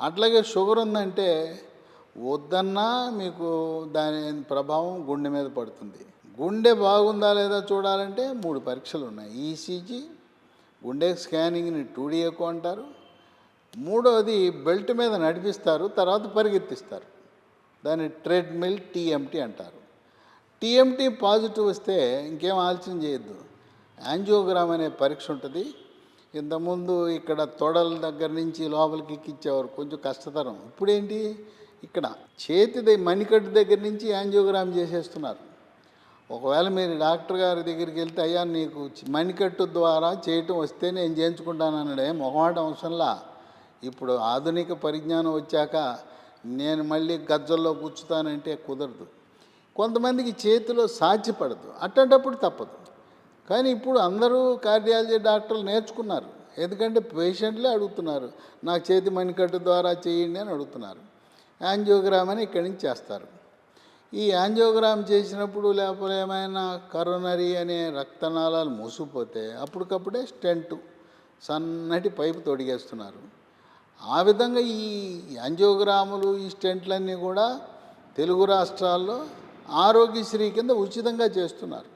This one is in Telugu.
అట్లాగే షుగర్ ఉందంటే వద్దన్నా మీకు దాని ప్రభావం గుండె మీద పడుతుంది. గుండె బాగుందా లేదా చూడాలంటే 3 పరీక్షలు ఉన్నాయి. ఈసీజీ, గుండె స్కానింగ్ని 2D ఎకో అంటారు. మూడవది బెల్ట్ మీద నడిపిస్తారు, తర్వాత పరిగెత్తిస్తారు. దాన్ని ట్రెడ్మిల్ టీఎంటీ అంటారు. టీఎంటీ పాజిటివ్ వస్తే ఇంకేం ఆలోచన చేయొద్దు, యాంజియోగ్రామ్ అనే పరీక్ష ఉంటుంది. ఇంతకుముందు ఇక్కడ తొడల దగ్గర నుంచి లోపలికి ఎక్కించేవారు, కొంచెం కష్టతరం. ఇప్పుడేంటి, ఇక్కడ చేతి మణికట్టు దగ్గర నుంచి యాంజియోగ్రామ్ చేసేస్తున్నారు. ఒకవేళ మీరు డాక్టర్ గారి దగ్గరికి వెళ్తే, అయ్యా నీకు మణికట్టు ద్వారా చేయటం వస్తే నేను చేయించుకుంటానన్నాడే, మొహమాట అవసరంలా. ఇప్పుడు ఆధునిక పరిజ్ఞానం వచ్చాక నేను మళ్ళీ గజ్జల్లో కూర్చుతానంటే కుదరదు. కొంతమందికి చేతిలో సాధ్యపడదు, అట్టేటప్పుడు తప్పదు. కానీ ఇప్పుడు అందరూ కార్డియాలజీ డాక్టర్లు నేర్చుకున్నారు. ఎందుకంటే పేషెంట్లే అడుగుతున్నారు, నా చేతి మణికట్టు ద్వారా చేయండి అని అడుగుతున్నారు. యాంజియోగ్రామ్ అని ఇక్కడి నుంచి చేస్తారు. ఈ యాంజియోగ్రామ్ చేసినప్పుడు లేకపోతే ఏమైనా కరోనరీ అనే రక్తనాళాలు మూసిపోతే అప్పటికప్పుడే స్టెంటు, సన్నటి పైపు తొడిగేస్తున్నారు. ఆ విధంగా ఈ యాంజియోగ్రాములు, ఈ స్టెంట్లన్నీ కూడా తెలుగు రాష్ట్రాల్లో ఆరోగ్యశ్రీ కింద ఉచితంగా చేస్తున్నారు.